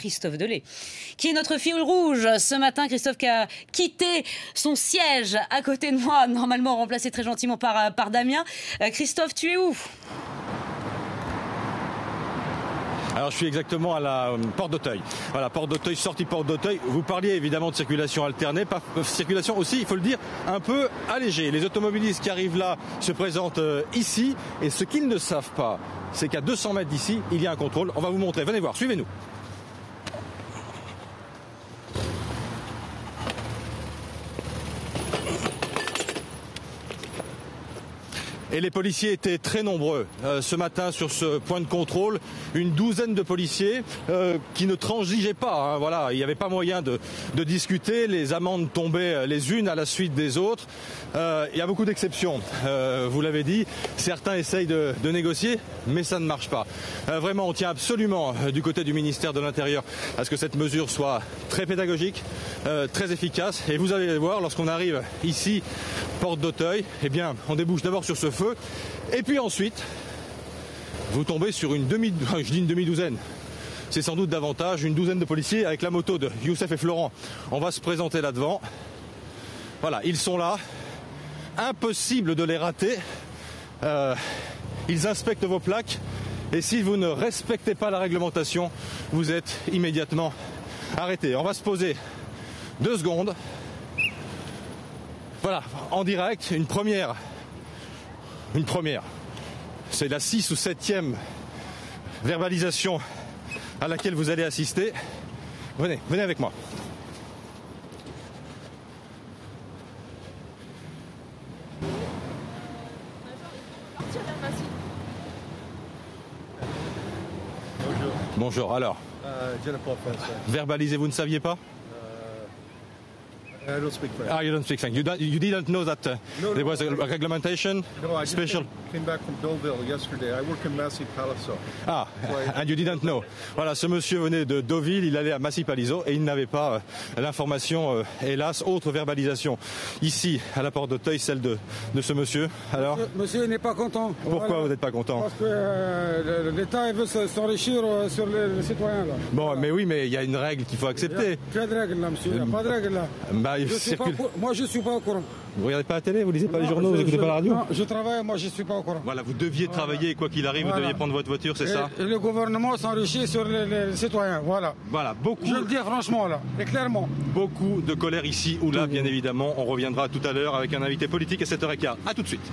Christophe Delay, qui est notre fil rouge. Ce matin, Christophe qui a quitté son siège à côté de moi, normalement remplacé très gentiment par Damien. Christophe, tu es où ? Alors je suis exactement à la porte d'Auteuil. Voilà, porte d'Auteuil, sortie porte d'Auteuil. Vous parliez évidemment de circulation alternée, circulation aussi, il faut le dire, un peu allégée. Les automobilistes qui arrivent là se présentent ici, et ce qu'ils ne savent pas, c'est qu'à 200 mètres d'ici, il y a un contrôle. On va vous montrer, venez voir, suivez-nous. Et les policiers étaient très nombreux ce matin sur ce point de contrôle. Une douzaine de policiers qui ne transigeaient pas. Hein, voilà, il n'y avait pas moyen de discuter. Les amendes tombaient les unes à la suite des autres. Il y a beaucoup d'exceptions, vous l'avez dit. Certains essayent de négocier, mais ça ne marche pas. Vraiment, on tient absolument du côté du ministère de l'Intérieur à ce que cette mesure soit très pédagogique, très efficace. Et vous allez voir, lorsqu'on arrive ici, porte d'Auteuil, eh bien, on débouche d'abord sur ce feu. Et puis ensuite, vous tombez sur une demi-douzaine. C'est sans doute davantage, une douzaine de policiers avec la moto de Youssef et Florent. On va se présenter là devant. Voilà, ils sont là. Impossible de les rater. Ils inspectent vos plaques. Et si vous ne respectez pas la réglementation, vous êtes immédiatement arrêté. On va se poser 2 secondes. Voilà, en direct, une première. C'est la 6e ou 7e verbalisation à laquelle vous allez assister. Venez avec moi. Bonjour, alors. Je ne peux pas faire ça. Verbaliser, vous ne saviez pas? I don't speak French. Ah, you don't speak French. You didn't know that there was a regulation? No, I just special. came back from Deauville yesterday. I work in Massey Palazzo. Ah, and you didn't know. Voilà, ce monsieur venait de Deauville, il allait à Massy Palazzo et il n'avait pas l'information, hélas, autre verbalisation. Ici, à la porte d'Auteuil, celle de ce monsieur. Alors, monsieur n'est pas content. pourquoi Voilà. vous n'êtes pas content? Parce que l'État veut s'enrichir sur les citoyens. Là. Bon, Voilà. mais oui, mais il y a une règle qu'il faut accepter. Quelle règle là, monsieur? Il n'y a pas de règle là. Bah, il circule. Moi, je ne suis pas au courant. Vous regardez pas la télé, vous lisez pas les journaux, vous écoutez pas la radio? Non, je travaille, moi, je ne suis pas au courant. Voilà, vous deviez travailler, quoi qu'il arrive, vous deviez prendre votre voiture, c'est ça? Et le gouvernement s'enrichit sur les citoyens, voilà. Voilà, beaucoup. Je le dis franchement là, et clairement. Beaucoup de colère ici ou là, bien évidemment. On reviendra tout à l'heure avec un invité politique à 7h15. A tout de suite.